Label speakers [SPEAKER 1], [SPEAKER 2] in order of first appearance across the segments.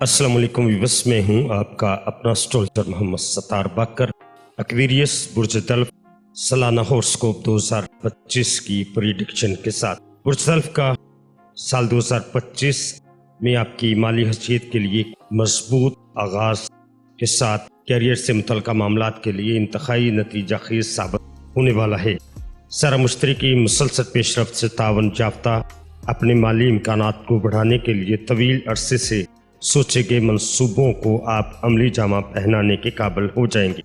[SPEAKER 1] السلام علیکم ویورس، میں ہوں آپ کا اپنا اسٹولر محمد ستار باقر۔ ایکویریس برج دلف سالانہ ہورسکوپ 2025 کی پریڈکشن کے ساتھ۔ برج دلف کا سال 2025 میں آپ کی مالی حیثیت کے لیے مضبوط آغاز کے ساتھ کیریئر سے متعلقہ معاملات کے لیے انتہائی نتیجہ خیز ثابت ہونے والا ہے۔ سارا مشتری کی مسلسل پیش رفت سے تعاون یافتہ اپنے مالی امکانات کو بڑھانے کے لیے طویل عرصے سے سوچے گئے منصوبوں کو آپ عملی جامہ پہنانے کے قابل ہو جائیں گے۔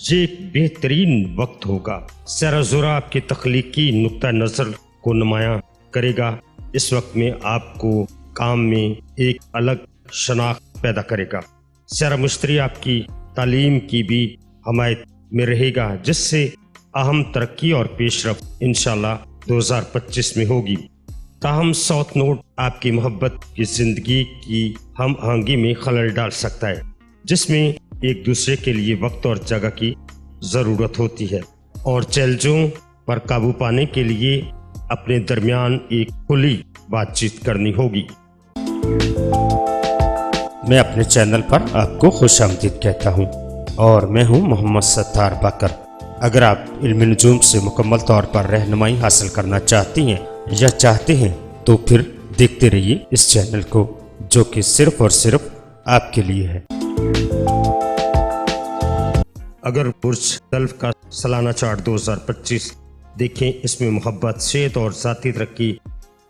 [SPEAKER 1] یہ ایک بہترین وقت ہوگا۔ سیارہ زورا آپ کی تخلیقی نقطہ نظر کو نمایاں کرے گا۔ اس وقت میں آپ کو کام میں ایک الگ شناخت پیدا کرے گا۔ سیارہ مشتری آپ کی تعلیم کی بھی حمایت میں رہے گا، جس سے اہم ترقی اور پیش رفت انشاءاللہ 2025 میں ہوگی۔ تاہم ساؤتھ نوڈ آپ کی محبت کی زندگی کی ہم آہنگی میں خلل ڈال سکتا ہے، جس میں ایک دوسرے کے لیے وقت اور جگہ کی ضرورت ہوتی ہے، اور چیلنجوں پر قابو پانے کے لیے اپنے درمیان ایک کھلی بات چیت کرنی ہوگی۔ میں اپنے چینل پر آپ کو خوش آمدید کہتا ہوں، اور میں ہوں محمد ستار باقر۔ اگر آپ علم نجوم سے مکمل طور پر رہنمائی حاصل کرنا چاہتی ہیں یا چاہتے ہیں تو پھر دیکھتے رہیے اس چینل کو، جو کہ صرف اور صرف آپ کے لیے ہے۔ اگر برج دلف کا سالانہ چارٹ 2025 دیکھیں، اس میں محبت، صحت اور ذاتی ترقی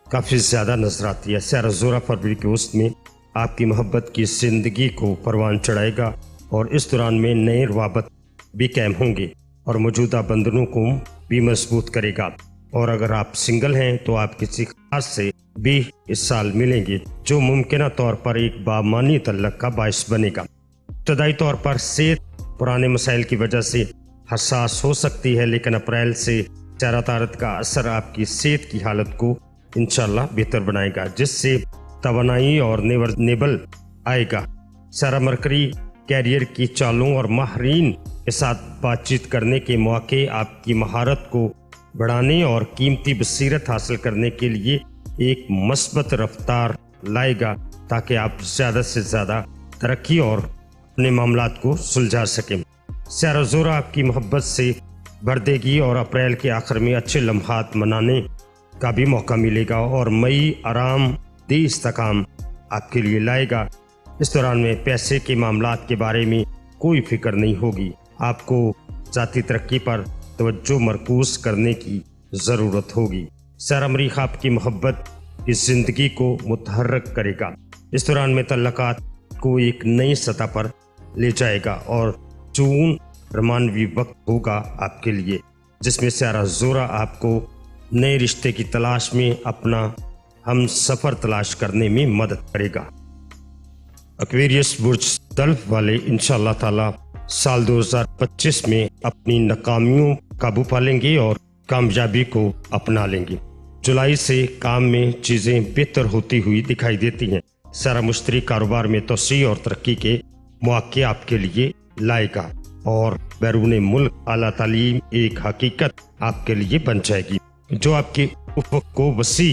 [SPEAKER 1] کافی زیادہ نظر آتی ہے۔ سیارہ زورا فروری کے وسط میں آپ کی محبت کی زندگی کو پروان چڑھائے گا، اور اس دوران میں نئے روابط بھی قائم ہوں گے اور موجودہ بندھنوں کو بھی مضبوط کرے گا۔ اور اگر آپ سنگل ہیں تو آپ کسی خاص سے بھی اس سال ملیں گے، جو ممکنہ طور پر ایک بامانی تعلق کا باعث بنے گا۔ ابتدائی طور پر صحت پرانے مسائل کی وجہ سے حساس ہو سکتی ہے، لیکن اپریل سے سیارہ طارت کا اثر آپ کی صحت کی حالت کو انشاءاللہ بہتر بنائے گا، جس سے توانائی اور نیبل آئے گا۔ سیارہ مرکری کیریئر کی چالوں اور ماہرین کے ساتھ بات چیت کرنے کے مواقع آپ کی مہارت کو بڑھانے اور قیمتی بصیرت حاصل کرنے کے لیے ایک مثبت رفتار لائے گا، تاکہ آپ زیادہ سے زیادہ ترقی اور اپنے معاملات کو سلجھا سکیں۔ سیارہ زورا آپ کی محبت سے بھر دے گی، اور اپریل کے آخر میں اچھے لمحات منانے کا بھی موقع ملے گا، اور مئی آرام دہ استحکام آپ کے لیے لائے گا۔ اس دوران میں پیسے کے معاملات کے بارے میں کوئی فکر نہیں ہوگی۔ آپ کو ذاتی ترقی پر توجہ مرکوز کرنے کی ضرورت ہوگی۔ سیارہ مریخ آپ کی محبت کی زندگی کو متحرک کرے گا۔ اس دوران میں تعلقات کو ایک نئی سطح پر لے جائے گا، اور جون رومانوی وقت ہوگا آپ کے لیے، جس میں سیارہ زورا آپ کو نئے رشتے کی تلاش میں اپنا ہم سفر تلاش کرنے میں مدد کرے گا۔ ایکویریس برج دلف والے انشاءاللہ تعالی سال 2025 میں اپنی ناکامیوں قابو پا لیں گے اور کامیابی کو اپنا لیں گے۔ جولائی سے کام میں چیزیں بہتر ہوتی ہوئی دکھائی دیتی ہیں۔ سیارہ مشتری کاروبار میں توسیع اور ترقی کے مواقع آپ کے لیے لائے گا، اور بیرون ملک اعلیٰ تعلیم ایک حقیقت آپ کے لیے بن جائے گی، جو آپ کے افق کو وسیع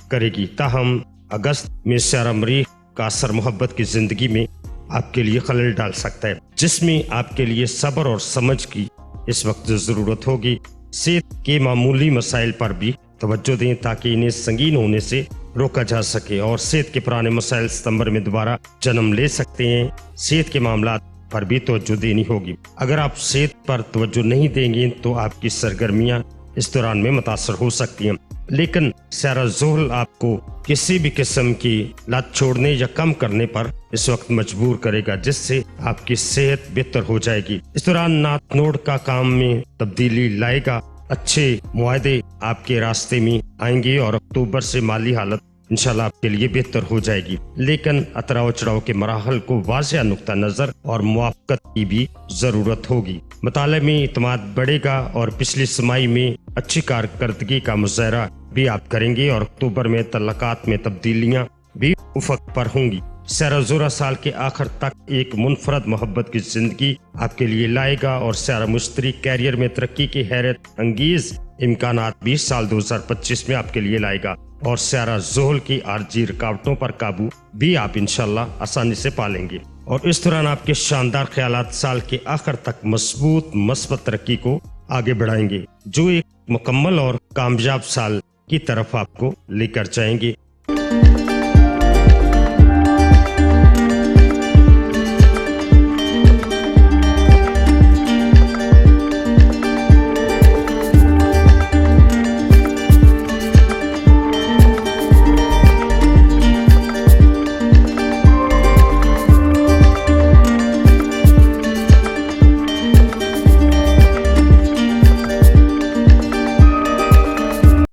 [SPEAKER 1] کرے گی۔ تاہم اگست میں سیارہ مریخ کا اثر محبت کی زندگی میں آپ کے لیے خلل ڈال سکتا ہے، جس میں آپ کے لیے صبر اور سمجھ کی اس وقت ضرورت ہوگی۔ صحت کے معمولی مسائل پر بھی توجہ دیں، تاکہ انہیں سنگین ہونے سے روکا جا سکے، اور صحت کے پرانے مسائل ستمبر میں دوبارہ جنم لے سکتے ہیں۔ صحت کے معاملات پر بھی توجہ دینی ہوگی۔ اگر آپ صحت پر توجہ نہیں دیں گے تو آپ کی سرگرمیاں اس دوران میں متاثر ہو سکتی ہیں، لیکن سیارہ زحل آپ کو کسی بھی قسم کی لت چھوڑنے یا کم کرنے پر اس وقت مجبور کرے گا، جس سے آپ کی صحت بہتر ہو جائے گی۔ اس دوران نارتھ نوڈ کا کام میں تبدیلی لائے گا، اچھے معاہدے آپ کے راستے میں آئیں گے، اور اکتوبر سے مالی حالت انشاءاللہ آپ کے لیے بہتر ہو جائے گی، لیکن اتراؤ چڑھاؤ کے مراحل کو واضح نقطہ نظر اور موافقت کی بھی ضرورت ہوگی۔ مطالعے میں اعتماد بڑھے گا، اور پچھلی سمائی میں اچھی کارکردگی کا مظاہرہ بھی آپ کریں گے، اور اکتوبر میں تعلقات میں تبدیلیاں بھی افق پر ہوں گی۔ سیارہ زورا سال کے آخر تک ایک منفرد محبت کی زندگی آپ کے لیے لائے گا، اور سیارہ مشتری کیریئر میں ترقی کی حیرت انگیز امکانات بھی سال 2025 میں آپ کے لیے لائے گا۔ اور سیارہ زحل کی عارضی رکاوٹوں پر قابو بھی آپ انشاءاللہ آسانی سے پا لیں گے، اور اس دوران آپ کے شاندار خیالات سال کے آخر تک مضبوط مثبت ترقی کو آگے بڑھائیں گے، جو ایک مکمل اور کامیاب سال کی طرف آپ کو لے کر جائیں گے۔